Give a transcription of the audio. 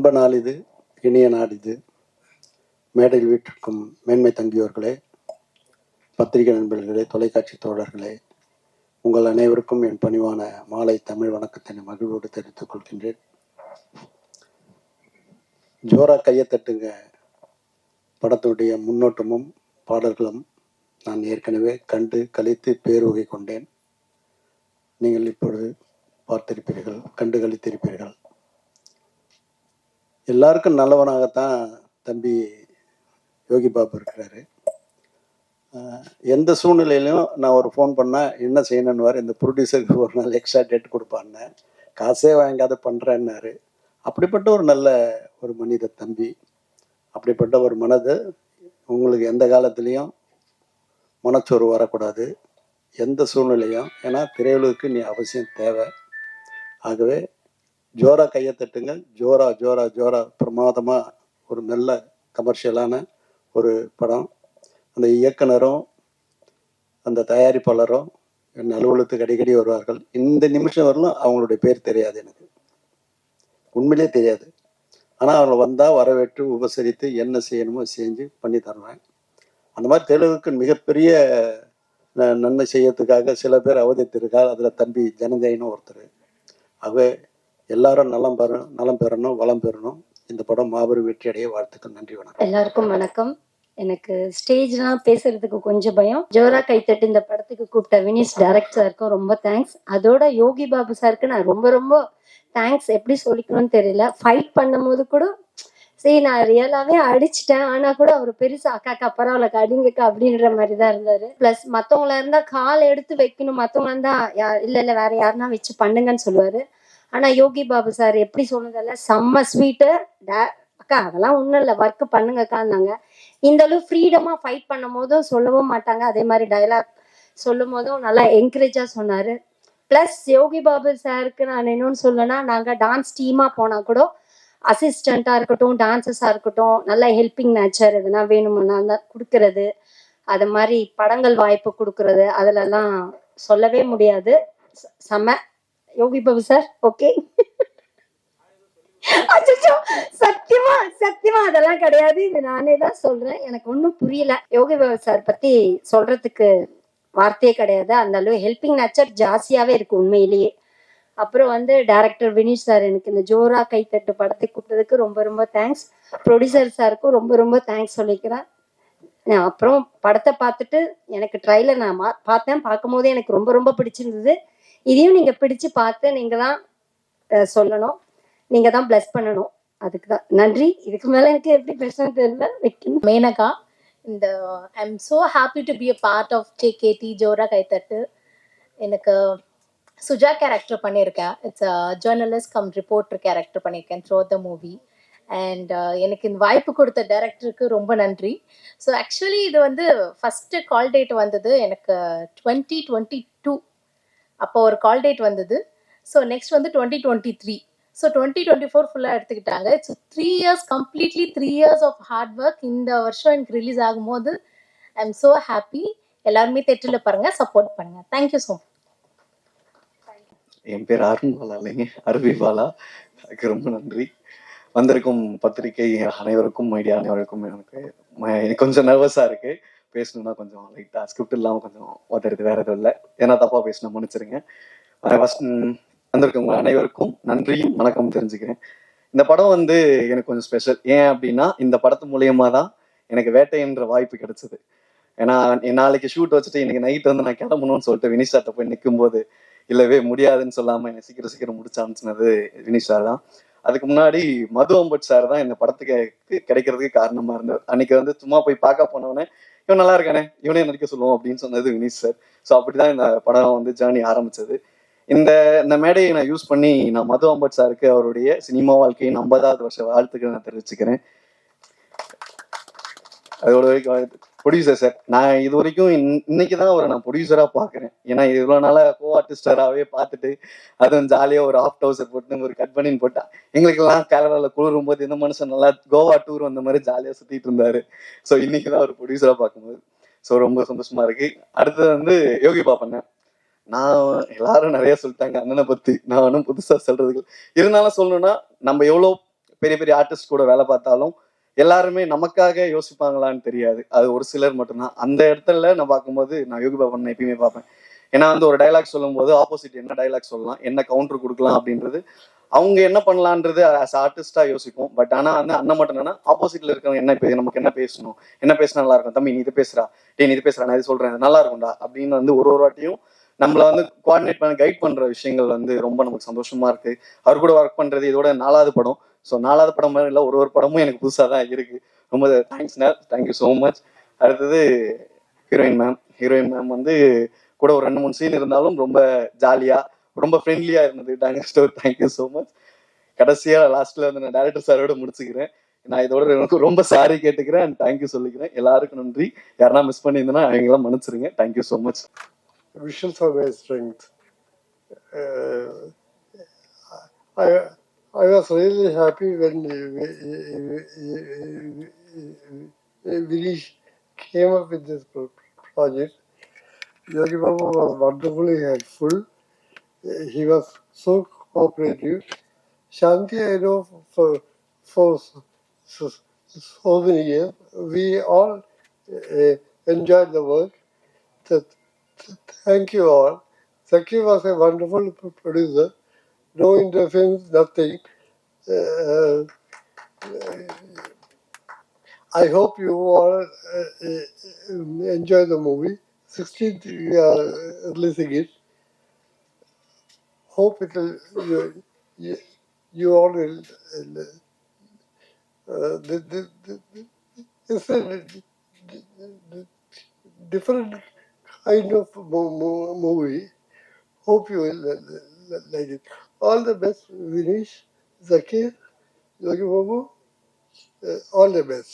இன்ப நாள் இது, இனிய நாள் இது. மேடையில் வீட்டிற்கும் மேன்மை தங்கியோர்களே, பத்திரிகை நண்பர்களே, தொலைக்காட்சி தோழர்களே, உங்கள் அனைவருக்கும் என் பணிவான மாலை தமிழ் வணக்கத்தினை மகிழ்வோடு தெரிவித்துக் கொள்கின்றேன். ஜோரா கையத்தட்டுங்க படத்துடைய முன்னோட்டமும் பாடல்களும் நான் ஏற்கனவே கண்டு கழித்து பேருவகை கொண்டேன். நீங்கள் இப்பொழுது பார்த்திருப்பீர்கள், கண்டு கழித்திருப்பீர்கள். எல்லாருக்கும் நல்லவனாகத்தான் தம்பி யோகி பாபு இருக்கிறாரு. எந்த சூழ்நிலையிலும் நான் ஒரு ஃபோன் பண்ணால் என்ன செய்யணும்னுவார். இந்த ப்ரொடியூசருக்கு ஒரு நாள் எக்ஸ்ட்ரா டேட் கொடுப்பான்னு, காசே வாங்காத பண்ணுறேன்னாரு. அப்படிப்பட்ட ஒரு நல்ல ஒரு மனித தம்பி, அப்படிப்பட்ட ஒரு மனது உங்களுக்கு எந்த காலத்துலேயும் மனச்சோர்வு வரக்கூடாது, எந்த சூழ்நிலையும். ஏன்னா திரையுலகுக்கு நீ அவசியம் தேவை. ஆகவே ஜோரா கையை தட்டுங்க. ஜோரா ஜோரா ஜோரா பிரமாதமாக ஒரு நல்ல கமர்ஷியலான ஒரு படம். அந்த இயக்குனரும் அந்த தயாரிப்பாளரும் என் அலுவலகத்துக்கு அடிக்கடி வருவார்கள். இந்த நிமிஷம் வரலும் அவங்களுடைய பேர் தெரியாது, எனக்கு உண்மையிலே தெரியாது. ஆனால் அவங்க வந்தால் வரவேற்று உபசரித்து என்ன செய்யணுமோ செஞ்சு பண்ணி தருவேன். அந்த மாதிரி தெலுங்குக்கு மிகப்பெரிய நன்மை செய்யறதுக்காக சில பேர் அவதரித்திருக்கார். அதில் தம்பி ஜனதேயனும் ஒருத்தர். ஆகவே எல்லாரும் நலம் பெறணும், வளம் பெறணும். இந்த படம் மாபெரும் வெற்றி அடைய வாழ்த்துக்கள். நன்றி, வணக்கம். எல்லாருக்கும் வணக்கம். எனக்கு ஸ்டேஜ்லாம் பேசுறதுக்கு கொஞ்சம் பயம். ஜோரா கைத்தட்டு இந்த படத்துக்கு கூப்பிட்ட வினிஷ் டைரக்டர் சாருக்கும் ரொம்ப தேங்க்ஸ். அதோட யோகி பாபு சாருக்கு நான் ரொம்ப ரொம்ப தேங்க்ஸ். எப்படி சொல்லிக்கணும்னு தெரியல. ஃபைட் பண்ணும் போது கூட சரி நான் ரியலாவே அடிச்சிட்டேன், ஆனா கூட அவர் பெருசா அக்காக்கா பரவாயில்ல அடிங்கக்கா அப்படின்ற மாதிரி தான் இருந்தாரு. பிளஸ் மத்தவங்களா இருந்தா கால் எடுத்து வைக்கணும், மத்தவங்களா இருந்தா இல்ல வேற யாருன்னா வச்சு பண்ணுங்கன்னு சொல்லுவாரு. ஆனா யோகி பாபு சார் எப்படி சொன்னதல்ல செம்ம ஸ்வீட்டு. அக்கா அதெல்லாம் ஒன்றும் இல்லை, ஒர்க் பண்ணுங்கக்கான்னாங்க. இந்த அளவு ஃப்ரீடமா ஃபைட் பண்ணும் போதும் சொல்லவும் மாட்டாங்க. அதே மாதிரி டைலாக் சொல்லும் போதும் நல்லா என்கரேஜா சொன்னாரு. பிளஸ் யோகி பாபு சாருக்கு நான் இன்னொன்னு சொல்லணும்னா, நாங்க டான்ஸ் டீமா போனா கூட அசிஸ்டண்டா இருக்கட்டும், டான்சஸா இருக்கட்டும், நல்லா ஹெல்பிங் நேச்சர் எதுனா வேணுமுன்னா கொடுக்கறது, அது மாதிரி படங்கள் வாய்ப்பு கொடுக்கறது, அதுலலாம் சொல்லவே முடியாது. செம்ம யோகி பாபு சார். ஓகே, சத்தியமா சத்தியமா அதெல்லாம் கிடையாது, இது நானே தான் சொல்றேன். எனக்கு ஒன்றும் புரியல. யோகி பாபு சார் பத்தி சொல்றதுக்கு வார்த்தையே கிடையாது. அந்த அளவு ஹெல்பிங் நேச்சர் ஜாஸ்தியாவே இருக்கு உண்மையிலேயே. அப்புறம் டைரக்டர் வினிஷ் சார் எனக்கு இந்த ஜோரா கைத்தட்டு படத்தை கூப்பிட்டதுக்கு ரொம்ப ரொம்ப தேங்க்ஸ். ப்ரொடியூசர் சாருக்கும் ரொம்ப ரொம்ப தேங்க்ஸ் சொல்லிக்கிறேன். அப்புறம் படத்தை பார்த்துட்டு எனக்கு ட்ரைலர் நான் பார்த்தேன். பார்க்கும் போதே எனக்கு ரொம்ப ரொம்ப பிடிச்சிருந்தது. இதையும் நீங்க பிடிச்சு பார்த்து நீங்க தான் சொல்லணும், நீங்க தான் பிளஸ் பண்ணணும். அதுக்கு தான் நன்றி. இதுக்கு மேல எனக்கு எப்படி பேசணும் தெரியல. வைக்கணும். மேனகா, இந்த I am so happy to be a part of JKT ஜோரா கைத்தட்டு. எனக்கு சுஜா கேரக்டர் பண்ணியிருக்கேன். It's a journalist cum reporter character பண்ணியிருக்கேன் த்ரூ த மூவி. அண்ட் எனக்கு இந்த வாய்ப்பு கொடுத்த டைரக்டருக்கு ரொம்ப நன்றி. ஸோ ஆக்சுவலி இது ஃபஸ்ட்டு கால் டேட் வந்தது எனக்கு 2022. அப்போ ஒரு கால் டேட் வந்தது. So next 2023. ஸோ 2024 ஃபுல்லாக எடுத்துக்கிட்டாங்க. It's 3 years, completely 3 years of hard work. இந்த வருஷம் எனக்கு ரிலீஸ் ஆகும்போது ஐ எம் ஸோ ஹாப்பி. எல்லாருமே தேட்டரில் பாருங்கள், சப்போர்ட் பண்ணுங்கள். Thank you so much. என் பேர் அருண் பாலா இல்லைங்க, அருவி பாலா. அதுக்கு ரொம்ப நன்றி. வந்திருக்கும் பத்திரிகை அனைவருக்கும், மீடியா அனைவருக்கும். எனக்கு கொஞ்சம் நர்வஸாக இருக்குது. பேசணுன்னா கொஞ்சம் லைட்டாக ஸ்கிரிப்ட் இல்லாமல் கொஞ்சம் உதறது, வேறு எதுவும் இல்லை. ஏன்னா தப்பாக பேசணும், மன்னிச்சிருங்க. ஃபஸ்ட் வந்திருக்கவங்க அனைவருக்கும் நன்றி, வணக்கம் தெரிஞ்சுக்கிறேன். இந்த படம் எனக்கு கொஞ்சம் ஸ்பெஷல். ஏன் அப்படின்னா, இந்த படத்து மூலியமா தான் எனக்கு வேட்டைன்ற வாய்ப்பு கிடைச்சது. ஏன்னா நாளைக்கு ஷூட் வச்சுட்டு இன்னைக்கு நைட் நான் கிளம்பணும்னு சொல்லிட்டு வினிஷ் சார்ட்ட போய் நிற்கும்போது இல்லவே முடியாதுன்னு சொல்லாமல் என்னை சீக்கிரம் முடிச்சு அனுப்பிச்சினது வினிஷ் சார் தான். அதுக்கு முன்னாடி மது அம்பட் சார் தான் இந்த படத்துக்கு கிடைக்கிறதுக்கு காரணமா இருந்தார். அன்னைக்கு சும்மா போய் பார்க்க போனவனே இவன் நல்லா இருக்கானே, இவனே நடிக்க சொல்லுவோம் அப்படின்னு சொன்னது வினிஷ் சார். ஸோ அப்படிதான் இந்த படம் ஜேர்னி ஆரம்பிச்சது. இந்த மேடையை நான் யூஸ் பண்ணி நான் மது அம்பட் சாருக்கு அவருடைய சினிமா வாழ்க்கையின் 50வது வருஷ வாழ்த்துக்களை நான் தெரிவிச்சுக்கிறேன். அதோட ப்ரொடியூசர் சார், நான் இது வரைக்கும் இன்னைக்குதான் அவரை நான் ப்ரொடியூசரா பாக்குறேன். ஏன்னா இவ்வளவு நாளா கோ ஆர்டிஸ்டராகவே பார்த்துட்டு அதுவும் ஜாலியா ஒரு ஆஃப் டவுசர் போட்டு ஒரு கட் பண்ணின்னு போட்டா எங்களுக்கு எல்லாம் கேரளால குளிரும் போது இந்த மனுஷன் நல்லா கோவா டூர் வந்த மாதிரி ஜாலியா சுத்திட்டு இருந்தாரு. ஸோ இன்னைக்குதான் ஒரு ப்ரொடியூசரா பார்க்கும்போது ஸோ ரொம்ப சந்தோஷமா இருக்கு. அடுத்தது யோகி பாப்பண்ண. நான் எல்லாரும் நிறைய சொல்லிட்டாங்க அண்ணனை பத்தி, நான் ஒன்றும் புதுசா சொல்றதுக்கு. இருந்தாலும் சொல்லணும்னா, நம்ம எவ்வளோ பெரிய பெரிய ஆர்டிஸ்ட் கூட வேலை பார்த்தாலும் எல்லாருமே நமக்காக யோசிப்பாங்களான்னு தெரியாது. அது ஒரு சிலர் மட்டும்தான். அந்த இடத்துல நான் பார்க்கும்போது நான் யோகி பாபா அண்ணனை எப்பயுமே பார்ப்பேன். ஏன்னா வந்து ஒரு டைலாக் சொல்லும்போது ஆப்போசிட் என்ன டைலாக் சொல்லலாம், என்ன கவுண்டர் கொடுக்கலாம் அப்படின்றது அவங்க என்ன பண்ணலான்றது ஆஸ் ஆர்டிஸ்டா யோசிப்போம். பட் ஆனா வந்து அண்ணன் மட்டும் என்னன்னா ஆப்போசிட்ல இருக்கவங்க என்ன நமக்கு என்ன பேசணும், என்ன பேசினா நல்லா இருக்கும், தம்பி நீ இது பேசுறா, நீ இது பேசுறா, நான் இது சொல்றேன், இது நல்லா இருக்கும்டா அப்படின்னு வந்து ஒரு ஒரு வாட்டியும் நம்மள வந்து கோஆர்டினேட் பண்ண கைட் பண்ற விஷயங்கள் வந்து ரொம்ப நமக்கு சந்தோஷமா இருக்கு. அவர் கூட ஒர்க் பண்றது இதோட 4வது படம். ஸோ 4வது படம் மாதிரி இல்லை, ஒரு படமும் எனக்கு புதுசாக தான் இருக்கு. ரொம்ப தேங்க்ஸ்ண்ணா, தேங்க்யூ ஸோ மச். அடுத்தது ஹீரோயின் மேம் வந்து கூட ஒரு 2-3 சீன் இருந்தாலும் ரொம்ப ஜாலியா ரொம்ப ஃப்ரெண்ட்லியா இருந்தது. Thank you so much. கடைசியா லாஸ்ட்ல வந்து நான் டேரக்டர் சாரோட முடிச்சுக்கிறேன். நான் இதோட எனக்கு ரொம்ப சாரி கேட்டுக்கிறேன் அண்ட் தேங்க்யூ சொல்லிக்கிறேன். எல்லாருக்கும் நன்றி. யாரெல்லாம் மிஸ் பண்ணியிருந்தேன்னா அவங்களாம் மன்னிச்சிருங்க. Thank you so much. Wishes are my strength. Uh, I I was really happy when Vinish came up with this project. Yogi Babu was wonderfully helpful. He was so cooperative. Shanti, I know for so many years. We all enjoyed the work. Thank you all. Zaki was a wonderful producer. No interference, nothing. I hope you all enjoy the movie. 16th we are releasing it. Hope it will, you all will. It's a different kind of movie. Hope you will like it. All the best, Vinesh, Zakir, Yogi Babu. All the best.